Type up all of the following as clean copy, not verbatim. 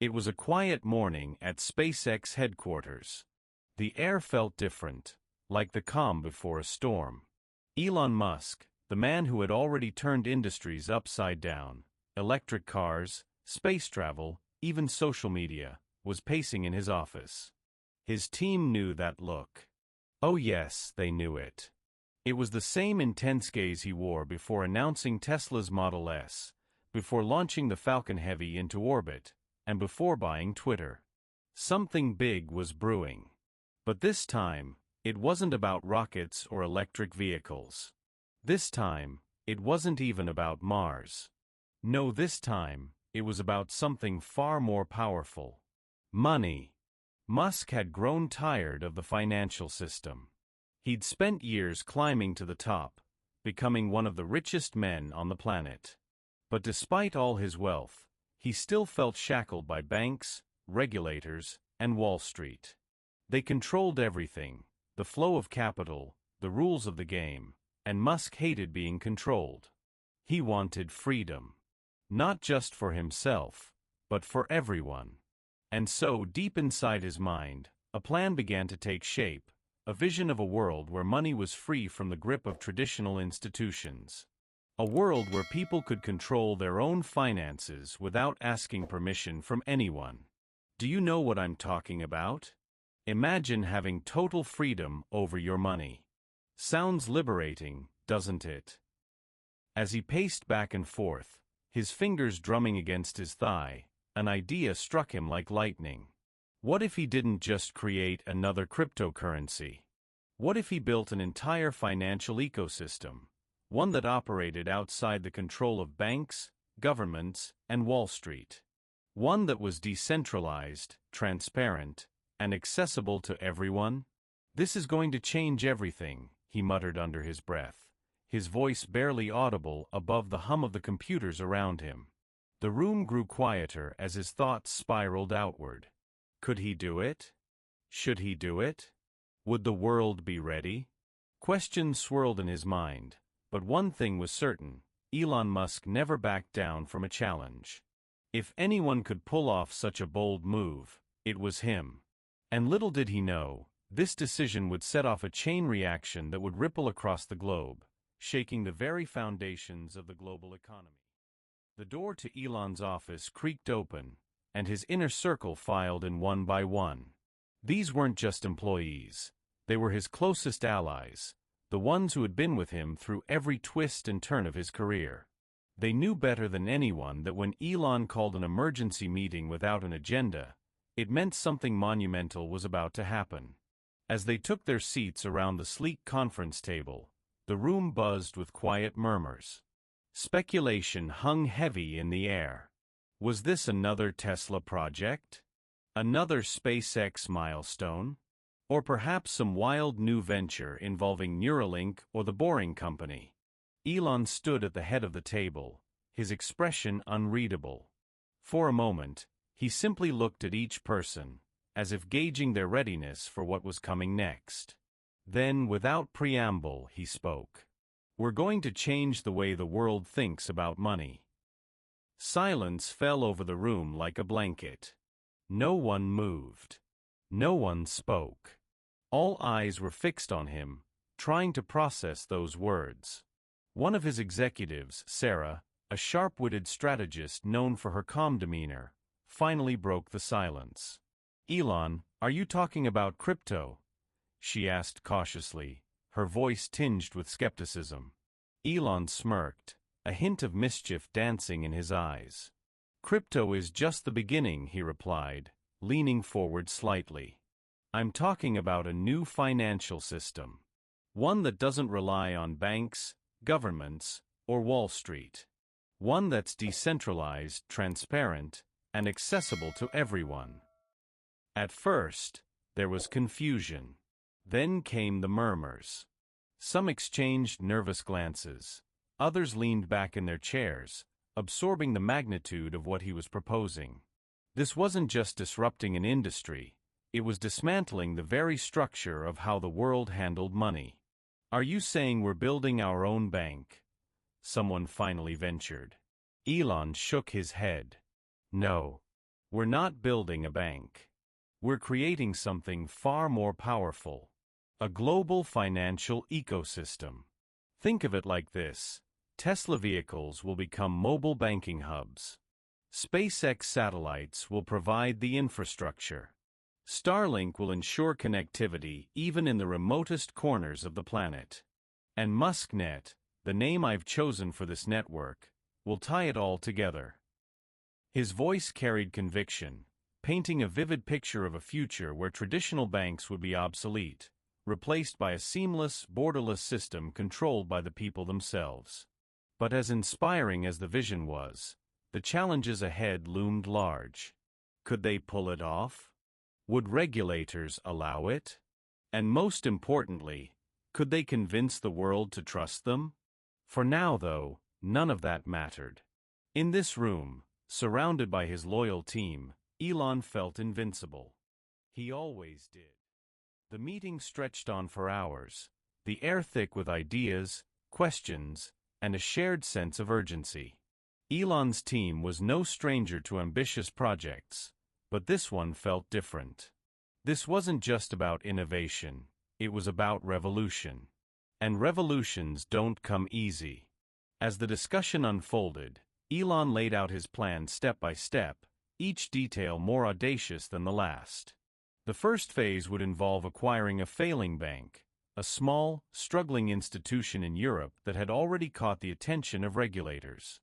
It was a quiet morning at SpaceX headquarters. The air felt different, like the calm before a storm. Elon Musk, the man who had already turned industries upside down, electric cars, space travel, even social media, was pacing in his office. His team knew that look. Oh yes, they knew it. It was the same intense gaze he wore before announcing Tesla's Model S, before launching the Falcon Heavy into orbit, and before buying Twitter. Something big was brewing. But this time, it wasn't about rockets or electric vehicles. This time, it wasn't even about Mars. No, this time, it was about something far more powerful. Money. Musk had grown tired of the financial system. He'd spent years climbing to the top, becoming one of the richest men on the planet. But despite all his wealth, he still felt shackled by banks, regulators, and Wall Street. They controlled everything, the flow of capital, the rules of the game, and Musk hated being controlled. He wanted freedom. Not just for himself, but for everyone. And so, deep inside his mind, a plan began to take shape, a vision of a world where money was free from the grip of traditional institutions. A world where people could control their own finances without asking permission from anyone. Do you know what I'm talking about? Imagine having total freedom over your money. Sounds liberating, doesn't it? As he paced back and forth, his fingers drumming against his thigh, an idea struck him like lightning. What if he didn't just create another cryptocurrency? What if he built an entire financial ecosystem? One that operated outside the control of banks, governments, and Wall Street. One that was decentralized, transparent, and accessible to everyone? This is going to change everything, he muttered under his breath, his voice barely audible above the hum of the computers around him. The room grew quieter as his thoughts spiraled outward. Could he do it? Should he do it? Would the world be ready? Questions swirled in his mind. But one thing was certain, Elon Musk never backed down from a challenge. If anyone could pull off such a bold move, it was him. And little did he know, this decision would set off a chain reaction that would ripple across the globe, shaking the very foundations of the global economy. The door to Elon's office creaked open, and his inner circle filed in one by one. These weren't just employees, they were his closest allies. The ones who had been with him through every twist and turn of his career. They knew better than anyone that when Elon called an emergency meeting without an agenda, it meant something monumental was about to happen. As they took their seats around the sleek conference table, the room buzzed with quiet murmurs. Speculation hung heavy in the air. Was this another Tesla project? Another SpaceX milestone? Or perhaps some wild new venture involving Neuralink or the Boring Company? Elon stood at the head of the table, his expression unreadable. For a moment, he simply looked at each person, as if gauging their readiness for what was coming next. Then, without preamble, he spoke. We're going to change the way the world thinks about money. Silence fell over the room like a blanket. No one moved. No one spoke. All eyes were fixed on him, trying to process those words. One of his executives, Sarah, a sharp-witted strategist known for her calm demeanor, finally broke the silence. Elon, are you talking about crypto? She asked cautiously, her voice tinged with skepticism. Elon smirked, a hint of mischief dancing in his eyes. Crypto is just the beginning, he replied, leaning forward slightly. I'm talking about a new financial system. One that doesn't rely on banks, governments, or Wall Street. One that's decentralized, transparent, and accessible to everyone. At first, there was confusion. Then came the murmurs. Some exchanged nervous glances. Others leaned back in their chairs, absorbing the magnitude of what he was proposing. This wasn't just disrupting an industry. It was dismantling the very structure of how the world handled money. Are you saying we're building our own bank? Someone finally ventured. Elon shook his head. No. We're not building a bank. We're creating something far more powerful. A global financial ecosystem. Think of it like this. Tesla vehicles will become mobile banking hubs. SpaceX satellites will provide the infrastructure. Starlink will ensure connectivity even in the remotest corners of the planet. And MuskNet, the name I've chosen for this network, will tie it all together. His voice carried conviction, painting a vivid picture of a future where traditional banks would be obsolete, replaced by a seamless, borderless system controlled by the people themselves. But as inspiring as the vision was, the challenges ahead loomed large. Could they pull it off? Would regulators allow it? And most importantly, could they convince the world to trust them? For now, though, none of that mattered. In this room, surrounded by his loyal team, Elon felt invincible. He always did. The meeting stretched on for hours, the air thick with ideas, questions, and a shared sense of urgency. Elon's team was no stranger to ambitious projects, but this one felt different. This wasn't just about innovation, it was about revolution. And revolutions don't come easy. As the discussion unfolded, Elon laid out his plan step by step, each detail more audacious than the last. The first phase would involve acquiring a failing bank, a small, struggling institution in Europe that had already caught the attention of regulators.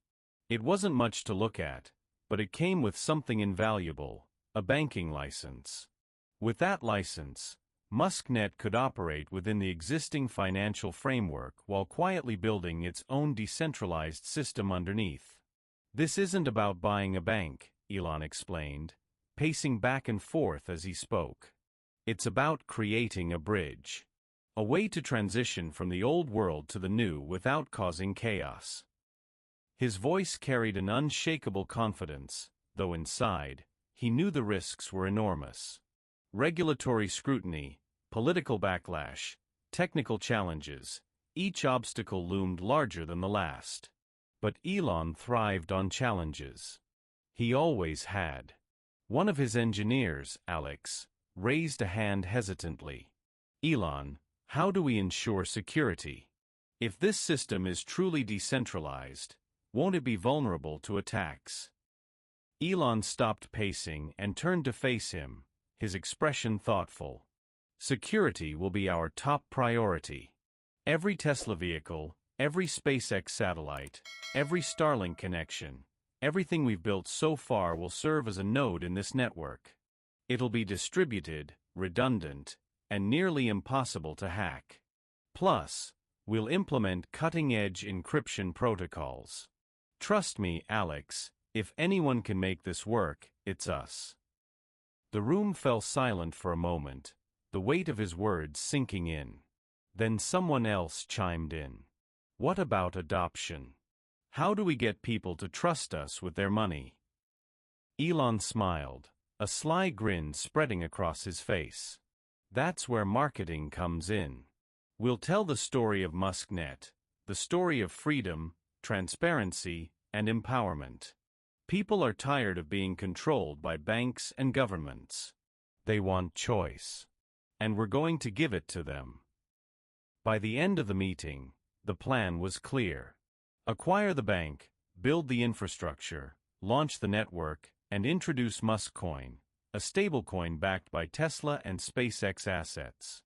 It wasn't much to look at, but it came with something invaluable, a banking license. With that license, MuskNet could operate within the existing financial framework while quietly building its own decentralized system underneath. This isn't about buying a bank, Elon explained, pacing back and forth as he spoke. It's about creating a bridge. A way to transition from the old world to the new without causing chaos. His voice carried an unshakable confidence, though inside, he knew the risks were enormous. Regulatory scrutiny, political backlash, technical challenges, each obstacle loomed larger than the last. But Elon thrived on challenges. He always had. One of his engineers, Alex, raised a hand hesitantly. Elon, how do we ensure security? If this system is truly decentralized, won't it be vulnerable to attacks? Elon stopped pacing and turned to face him, his expression thoughtful. Security will be our top priority. Every Tesla vehicle, every SpaceX satellite, every Starlink connection, everything we've built so far will serve as a node in this network. It'll be distributed, redundant, and nearly impossible to hack. Plus, we'll implement cutting-edge encryption protocols. Trust me, Alex, if anyone can make this work, it's us. The room fell silent for a moment, the weight of his words sinking in. Then someone else chimed in. What about adoption? How do we get people to trust us with their money? Elon smiled, a sly grin spreading across his face. That's where marketing comes in. We'll tell the story of MuskNet, the story of freedom, transparency, and empowerment. People are tired of being controlled by banks and governments. They want choice. And we're going to give it to them. By the end of the meeting, the plan was clear. Acquire the bank, build the infrastructure, launch the network, and introduce MuskCoin, a stablecoin backed by Tesla and SpaceX assets.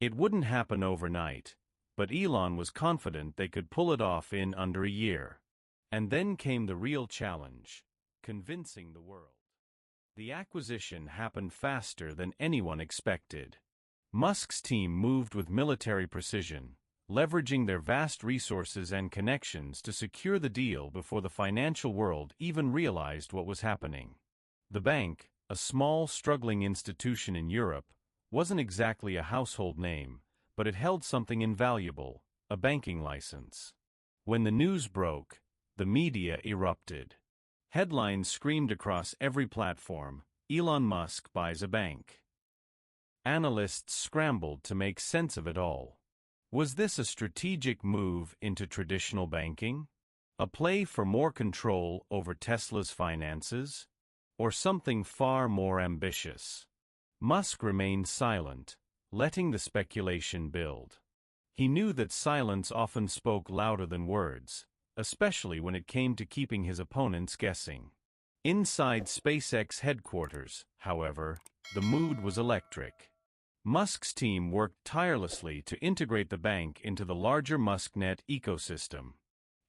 It wouldn't happen overnight, but Elon was confident they could pull it off in under a year. And then came the real challenge, convincing the world. The acquisition happened faster than anyone expected. Musk's team moved with military precision, leveraging their vast resources and connections to secure the deal before the financial world even realized what was happening. The bank, a small, struggling institution in Europe, wasn't exactly a household name, but it held something invaluable, a banking license. When the news broke, the media erupted. Headlines screamed across every platform, Elon Musk buys a bank. Analysts scrambled to make sense of it all. Was this a strategic move into traditional banking? A play for more control over Tesla's finances? Or something far more ambitious? Musk remained silent, letting the speculation build. He knew that silence often spoke louder than words, especially when it came to keeping his opponents guessing. Inside SpaceX headquarters, however, the mood was electric. Musk's team worked tirelessly to integrate the bank into the larger MuskNet ecosystem.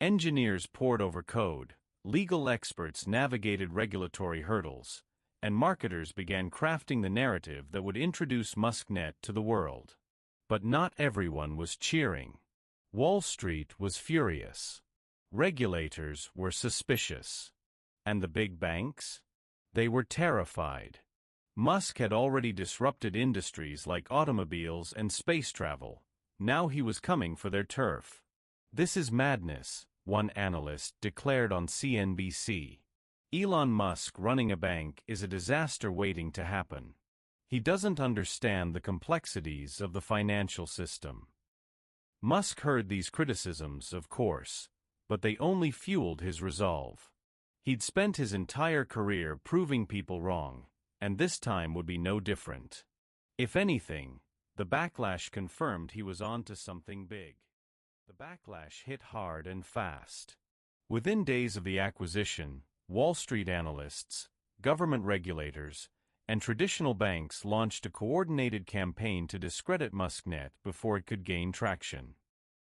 Engineers pored over code, legal experts navigated regulatory hurdles, and marketers began crafting the narrative that would introduce MuskNet to the world. But not everyone was cheering. Wall Street was furious. Regulators were suspicious. And the big banks? They were terrified. Musk had already disrupted industries like automobiles and space travel. Now he was coming for their turf. "This is madness," one analyst declared on CNBC. "Elon Musk running a bank is a disaster waiting to happen. He doesn't understand the complexities of the financial system." Musk heard these criticisms, of course, but they only fueled his resolve. He'd spent his entire career proving people wrong, and this time would be no different. If anything, the backlash confirmed he was on to something big. The backlash hit hard and fast. Within days of the acquisition, Wall Street analysts, government regulators, and traditional banks launched a coordinated campaign to discredit MuskNet before it could gain traction.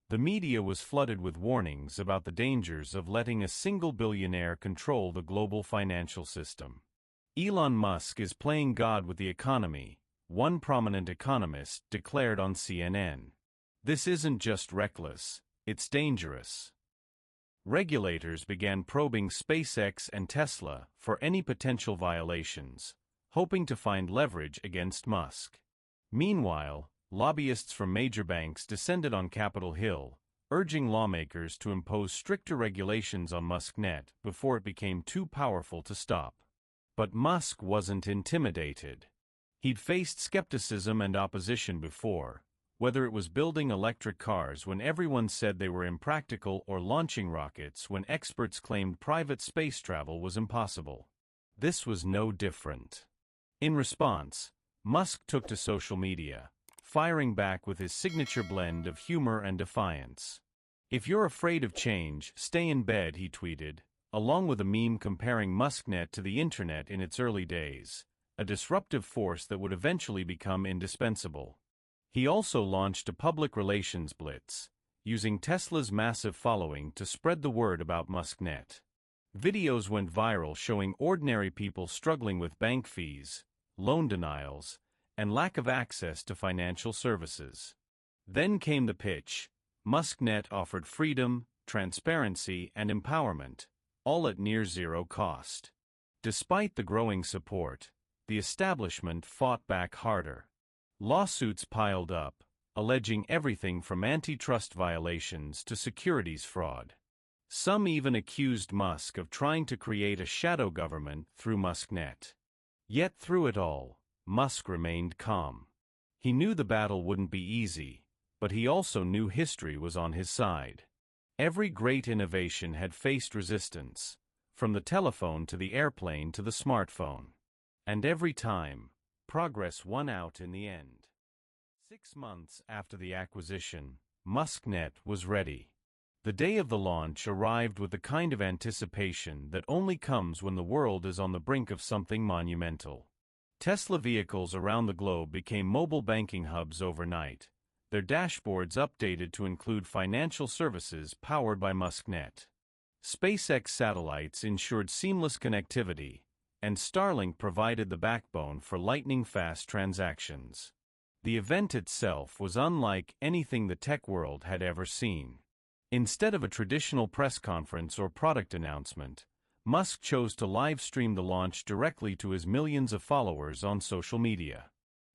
The media was flooded with warnings about the dangers of letting a single billionaire control the global financial system. "Elon Musk is playing God with the economy," one prominent economist declared on CNN. "This isn't just reckless, it's dangerous." Regulators began probing SpaceX and Tesla for any potential violations, hoping to find leverage against Musk. Meanwhile, lobbyists from major banks descended on Capitol Hill, urging lawmakers to impose stricter regulations on MuskNet before it became too powerful to stop. But Musk wasn't intimidated. He'd faced skepticism and opposition before, whether it was building electric cars when everyone said they were impractical or launching rockets when experts claimed private space travel was impossible. This was no different. In response, Musk took to social media, firing back with his signature blend of humor and defiance. "If you're afraid of change, stay in bed," he tweeted, along with a meme comparing MuskNet to the internet in its early days, a disruptive force that would eventually become indispensable. He also launched a public relations blitz, using Tesla's massive following to spread the word about MuskNet. Videos went viral showing ordinary people struggling with bank fees, loan denials, and lack of access to financial services. Then came the pitch. MuskNet offered freedom, transparency, and empowerment, all at near zero cost. Despite the growing support, the establishment fought back harder. Lawsuits piled up, alleging everything from antitrust violations to securities fraud. Some even accused Musk of trying to create a shadow government through MuskNet. Yet through it all, Musk remained calm. He knew the battle wouldn't be easy, but he also knew history was on his side. Every great innovation had faced resistance, from the telephone to the airplane to the smartphone. And every time, progress won out in the end. 6 months after the acquisition, MuskNet was ready. The day of the launch arrived with the kind of anticipation that only comes when the world is on the brink of something monumental. Tesla vehicles around the globe became mobile banking hubs overnight, their dashboards updated to include financial services powered by MuskNet. SpaceX satellites ensured seamless connectivity, and Starlink provided the backbone for lightning-fast transactions. The event itself was unlike anything the tech world had ever seen. Instead of a traditional press conference or product announcement, Musk chose to live-stream the launch directly to his millions of followers on social media.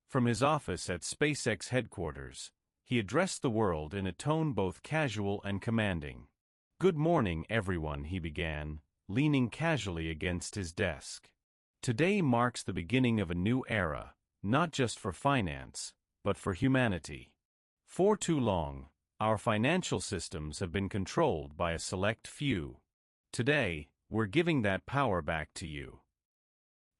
From his office at SpaceX headquarters, he addressed the world in a tone both casual and commanding. "Good morning, everyone," he began, leaning casually against his desk. "Today marks the beginning of a new era, not just for finance, but for humanity. For too long, our financial systems have been controlled by a select few. Today, we're giving that power back to you."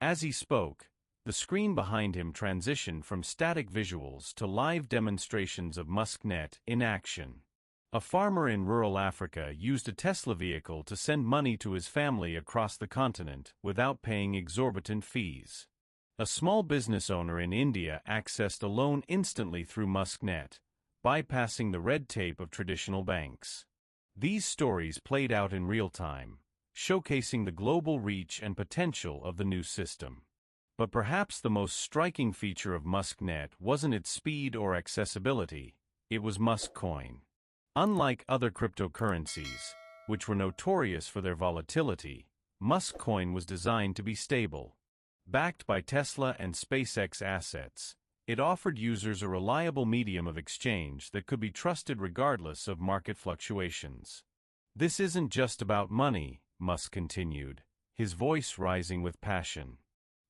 As he spoke, the screen behind him transitioned from static visuals to live demonstrations of MuskNet in action. A farmer in rural Africa used a Tesla vehicle to send money to his family across the continent without paying exorbitant fees. A small business owner in India accessed a loan instantly through MuskNet, bypassing the red tape of traditional banks. These stories played out in real time, showcasing the global reach and potential of the new system. But perhaps the most striking feature of MuskNet wasn't its speed or accessibility, it was MuskCoin. Unlike other cryptocurrencies, which were notorious for their volatility, MuskCoin was designed to be stable. Backed by Tesla and SpaceX assets, it offered users a reliable medium of exchange that could be trusted regardless of market fluctuations. "This isn't just about money," Musk continued, his voice rising with passion.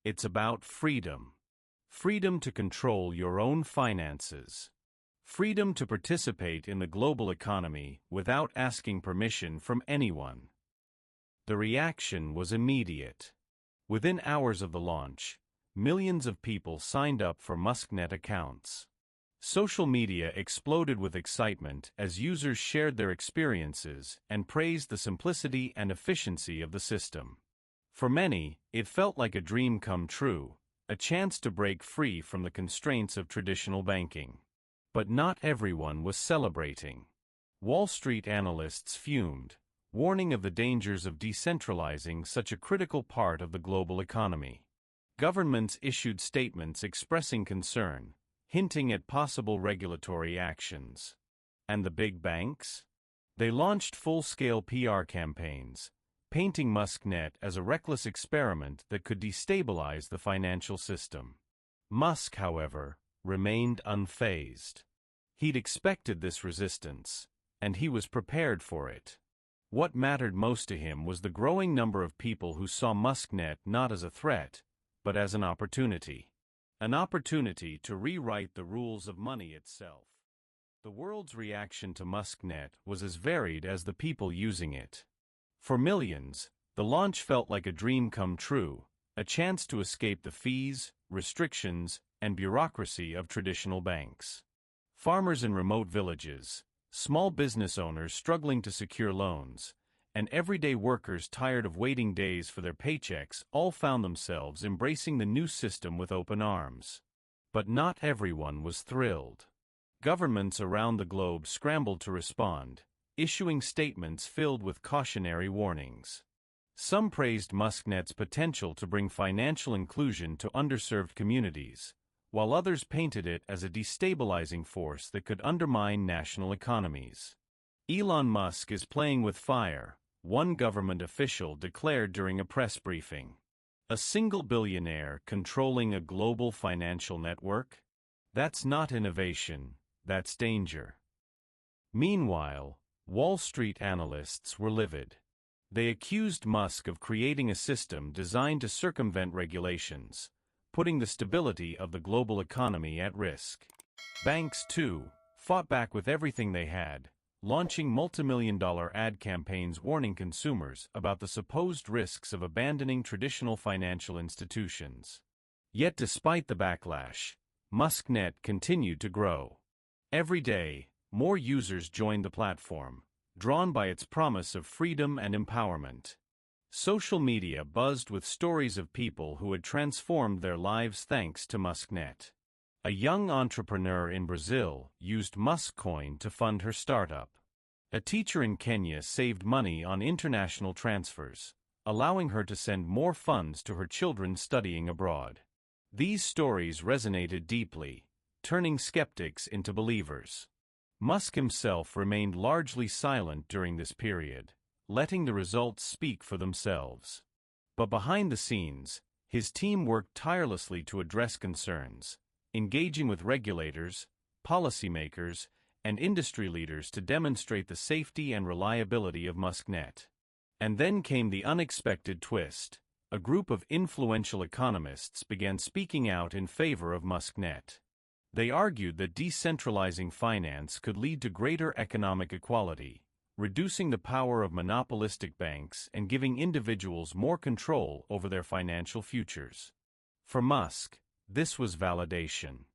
"It's about freedom. Freedom to control your own finances. Freedom to participate in the global economy without asking permission from anyone." The reaction was immediate. Within hours of the launch, millions of people signed up for MuskNet accounts. Social media exploded with excitement as users shared their experiences and praised the simplicity and efficiency of the system. For many, it felt like a dream come true, a chance to break free from the constraints of traditional banking. But not everyone was celebrating. Wall Street analysts fumed, warning of the dangers of decentralizing such a critical part of the global economy. Governments issued statements expressing concern, hinting at possible regulatory actions. And the big banks? They launched full-scale PR campaigns, painting MuskNet as a reckless experiment that could destabilize the financial system. Musk, however, remained unfazed. He'd expected this resistance, and he was prepared for it. What mattered most to him was the growing number of people who saw MuskNet not as a threat, but as an opportunity. An opportunity to rewrite the rules of money itself. The world's reaction to MuskNet was as varied as the people using it. For millions, the launch felt like a dream come true, a chance to escape the fees, restrictions, and bureaucracy of traditional banks. Farmers in remote villages, small business owners struggling to secure loans, and everyday workers tired of waiting days for their paychecks all found themselves embracing the new system with open arms. But not everyone was thrilled. Governments around the globe scrambled to respond, issuing statements filled with cautionary warnings. Some praised MuskNet's potential to bring financial inclusion to underserved communities, while others painted it as a destabilizing force that could undermine national economies. "Elon Musk is playing with fire," one government official declared during a press briefing. "A single billionaire controlling a global financial network? That's not innovation, that's danger." Meanwhile, Wall Street analysts were livid. They accused Musk of creating a system designed to circumvent regulations, putting the stability of the global economy at risk. Banks, too, fought back with everything they had, launching multimillion-dollar ad campaigns warning consumers about the supposed risks of abandoning traditional financial institutions. Yet despite the backlash, MuskNet continued to grow. Every day, more users joined the platform, drawn by its promise of freedom and empowerment. Social media buzzed with stories of people who had transformed their lives thanks to MuskNet. A young entrepreneur in Brazil used MuskCoin to fund her startup. A teacher in Kenya saved money on international transfers, allowing her to send more funds to her children studying abroad. These stories resonated deeply, turning skeptics into believers. Musk himself remained largely silent during this period, letting the results speak for themselves. But behind the scenes, his team worked tirelessly to address concerns, engaging with regulators, policymakers, and industry leaders to demonstrate the safety and reliability of MuskNet. And then came the unexpected twist. A group of influential economists began speaking out in favor of MuskNet. They argued that decentralizing finance could lead to greater economic equality, reducing the power of monopolistic banks and giving individuals more control over their financial futures. For Musk, this was validation.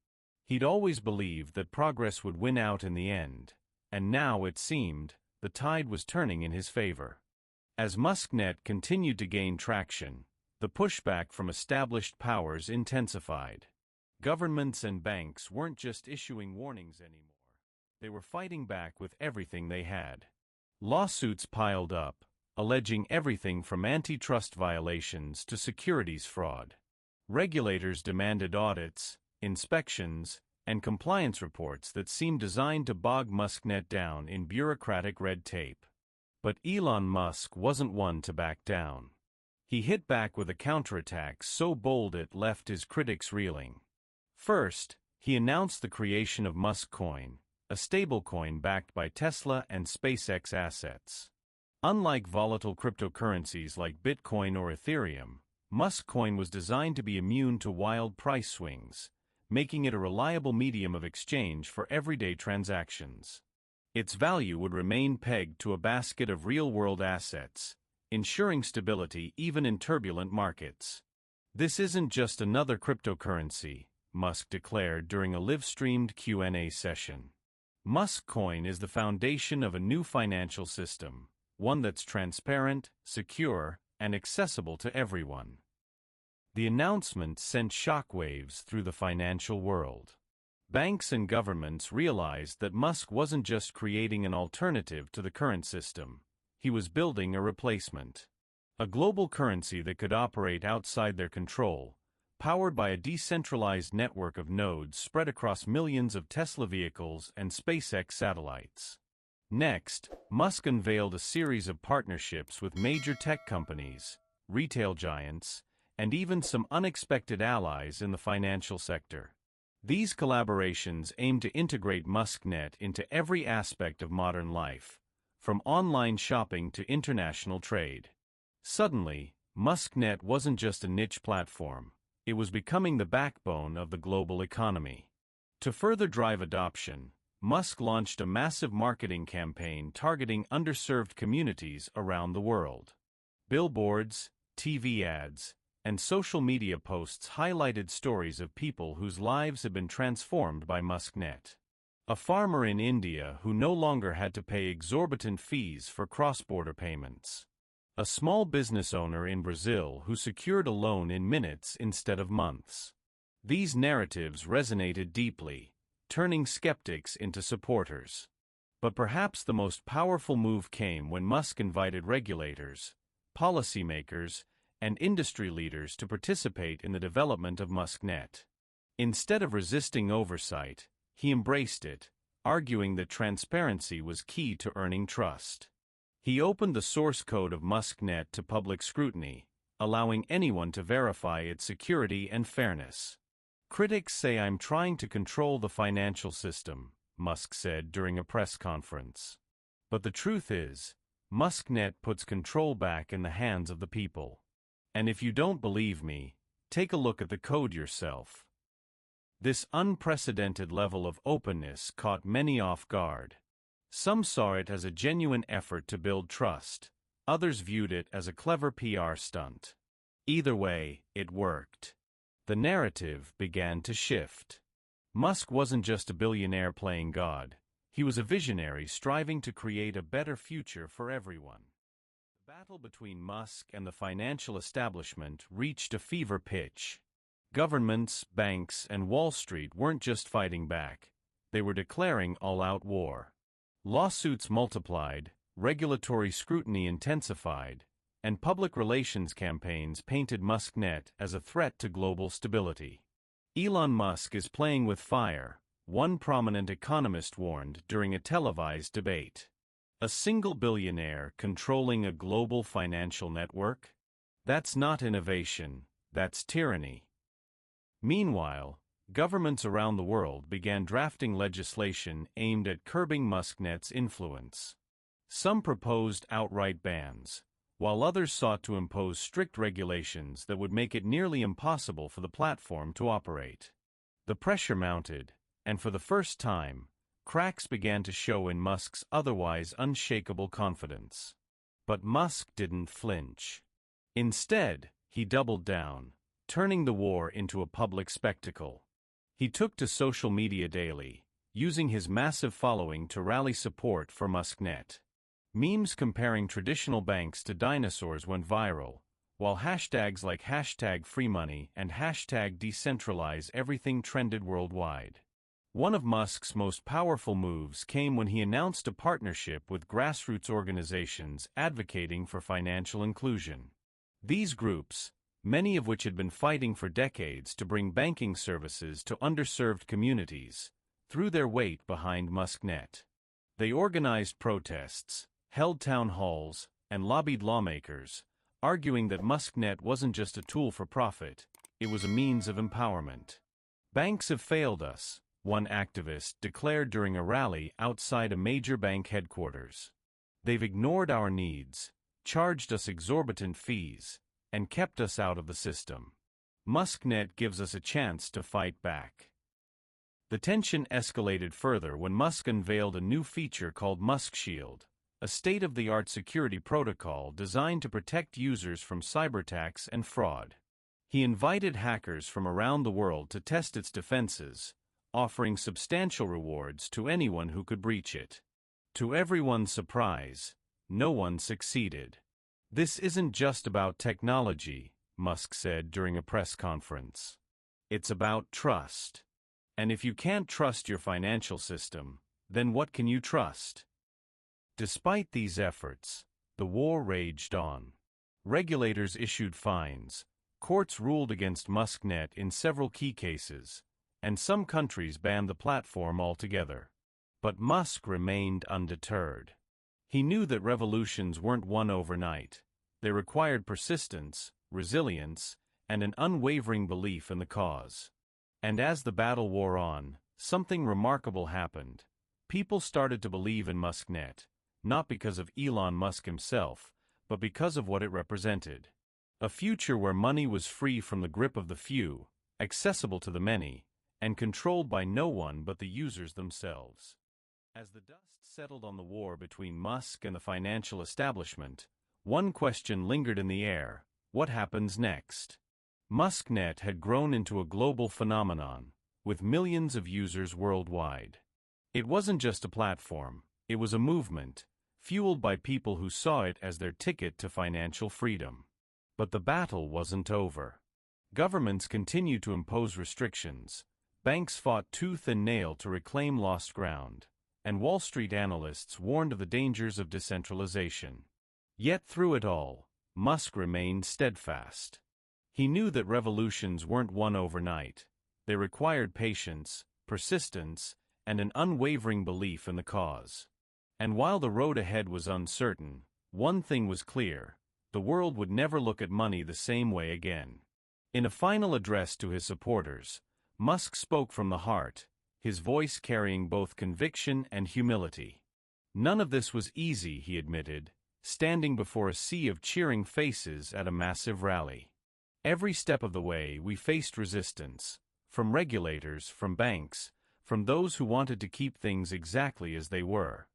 He'd always believed that progress would win out in the end, and now, it seemed, the tide was turning in his favor. As MuskNet continued to gain traction, the pushback from established powers intensified. Governments and banks weren't just issuing warnings anymore. They were fighting back with everything they had. Lawsuits piled up, alleging everything from antitrust violations to securities fraud. Regulators demanded audits, inspections, and compliance reports that seemed designed to bog MuskNet down in bureaucratic red tape. But Elon Musk wasn't one to back down. He hit back with a counterattack so bold it left his critics reeling. First, he announced the creation of MuskCoin, a stablecoin backed by Tesla and SpaceX assets. Unlike volatile cryptocurrencies like Bitcoin or Ethereum, MuskCoin was designed to be immune to wild price swings, making it a reliable medium of exchange for everyday transactions. Its value would remain pegged to a basket of real-world assets, ensuring stability even in turbulent markets. This isn't just another cryptocurrency, Musk declared during a live-streamed Q&A session. MuskCoin is the foundation of a new financial system, one that's transparent, secure, and accessible to everyone. The announcement sent shockwaves through the financial world. Banks and governments realized that Musk wasn't just creating an alternative to the current system, he was building a replacement. A global currency that could operate outside their control, powered by a decentralized network of nodes spread across millions of Tesla vehicles and SpaceX satellites. Next, Musk unveiled a series of partnerships with major tech companies, retail giants, and even some unexpected allies in the financial sector. These collaborations aim to integrate MuskNet into every aspect of modern life, from online shopping to international trade. Suddenly, MuskNet wasn't just a niche platform, it was becoming the backbone of the global economy. To further drive adoption, Musk launched a massive marketing campaign targeting underserved communities around the world. Billboards, TV ads, and social media posts highlighted stories of people whose lives had been transformed by MuskNet. A farmer in India who no longer had to pay exorbitant fees for cross-border payments. A small business owner in Brazil who secured a loan in minutes instead of months. These narratives resonated deeply, turning skeptics into supporters. But perhaps the most powerful move came when Musk invited regulators, policymakers, and industry leaders to participate in the development of MuskNet. Instead of resisting oversight, he embraced it, arguing that transparency was key to earning trust. He opened the source code of MuskNet to public scrutiny, allowing anyone to verify its security and fairness. Critics say I'm trying to control the financial system, Musk said during a press conference. But the truth is, MuskNet puts control back in the hands of the people. And if you don't believe me, take a look at the code yourself. This unprecedented level of openness caught many off guard. Some saw it as a genuine effort to build trust, others viewed it as a clever PR stunt. Either way, it worked. The narrative began to shift. Musk wasn't just a billionaire playing God, he was a visionary striving to create a better future for everyone. The battle between Musk and the financial establishment reached a fever pitch. Governments, banks, and Wall Street weren't just fighting back, they were declaring all-out war. Lawsuits multiplied, regulatory scrutiny intensified, and public relations campaigns painted MuskNet as a threat to global stability. Elon Musk is playing with fire, one prominent economist warned during a televised debate. A single billionaire controlling a global financial network? That's not innovation, that's tyranny. Meanwhile, governments around the world began drafting legislation aimed at curbing MuskNet's influence. Some proposed outright bans, while others sought to impose strict regulations that would make it nearly impossible for the platform to operate. The pressure mounted, and for the first time, Cracks began to show in Musk's otherwise unshakable confidence. But Musk didn't flinch. Instead, he doubled down, turning the war into a public spectacle. He took to social media daily, using his massive following to rally support for MuskNet. Memes comparing traditional banks to dinosaurs went viral, while hashtags like #FreeMoney and #DecentralizedEverything trended worldwide. One of Musk's most powerful moves came when he announced a partnership with grassroots organizations advocating for financial inclusion. These groups, many of which had been fighting for decades to bring banking services to underserved communities, threw their weight behind MuskNet. They organized protests, held town halls, and lobbied lawmakers, arguing that MuskNet wasn't just a tool for profit, it was a means of empowerment. "Banks have failed us," one activist declared during a rally outside a major bank headquarters. "They've ignored our needs, charged us exorbitant fees, and kept us out of the system. MuskNet gives us a chance to fight back." The tension escalated further when Musk unveiled a new feature called MuskShield, a state-of-the-art security protocol designed to protect users from cyberattacks and fraud. He invited hackers from around the world to test its defenses, offering substantial rewards to anyone who could breach it. To everyone's surprise, no one succeeded. "This isn't just about technology," Musk said during a press conference. "It's about trust. And if you can't trust your financial system, then what can you trust?" Despite these efforts, the war raged on. Regulators issued fines, courts ruled against MuskNet in several key cases, and some countries banned the platform altogether. But Musk remained undeterred. He knew that revolutions weren't won overnight. They required persistence, resilience, and an unwavering belief in the cause. And as the battle wore on, something remarkable happened. People started to believe in MuskNet, not because of Elon Musk himself, but because of what it represented. A future where money was free from the grip of the few, accessible to the many, and controlled by no one but the users themselves. As the dust settled on the war between Musk and the financial establishment, one question lingered in the air: what happens next? MuskNet had grown into a global phenomenon, with millions of users worldwide. It wasn't just a platform, it was a movement, fueled by people who saw it as their ticket to financial freedom. But the battle wasn't over. Governments continued to impose restrictions, banks fought tooth and nail to reclaim lost ground, and Wall Street analysts warned of the dangers of decentralization. Yet through it all, Musk remained steadfast. He knew that revolutions weren't won overnight. They required patience, persistence, and an unwavering belief in the cause. And while the road ahead was uncertain, one thing was clear: the world would never look at money the same way again. In a final address to his supporters, Musk spoke from the heart, his voice carrying both conviction and humility. None of this was easy, he admitted, standing before a sea of cheering faces at a massive rally. Every step of the way we faced resistance, from regulators, from banks, from those who wanted to keep things exactly as they were.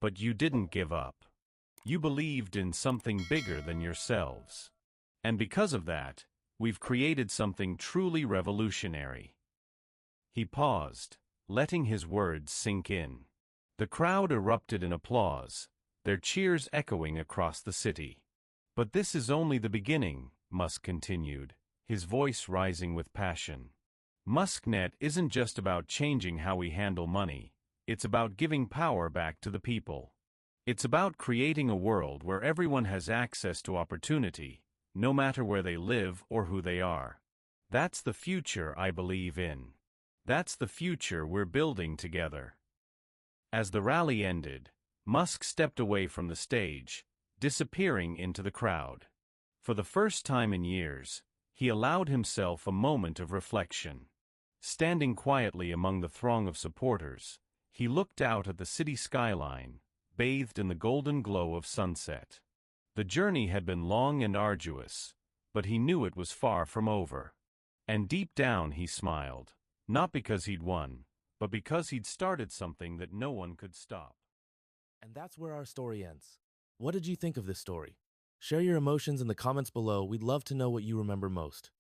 But you didn't give up. You believed in something bigger than yourselves. And because of that, we've created something truly revolutionary. He paused, letting his words sink in. The crowd erupted in applause, their cheers echoing across the city. "But this is only the beginning," Musk continued, his voice rising with passion. "MuskNet isn't just about changing how we handle money. It's about giving power back to the people. It's about creating a world where everyone has access to opportunity, no matter where they live or who they are. That's the future I believe in. That's the future we're building together." As the rally ended, Musk stepped away from the stage, disappearing into the crowd. For the first time in years, he allowed himself a moment of reflection. Standing quietly among the throng of supporters, he looked out at the city skyline, bathed in the golden glow of sunset. The journey had been long and arduous, but he knew it was far from over. And deep down he smiled, not because he'd won, but because he'd started something that no one could stop. And that's where our story ends. What did you think of this story? Share your emotions in the comments below. We'd love to know what you remember most.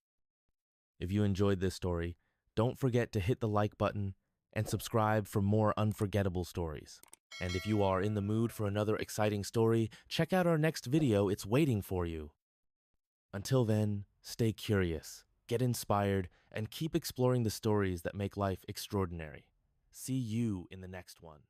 If you enjoyed this story, don't forget to hit the like button and subscribe for more unforgettable stories. And if you are in the mood for another exciting story, check out our next video. It's waiting for you. Until then, stay curious, get inspired, and keep exploring the stories that make life extraordinary. See you in the next one.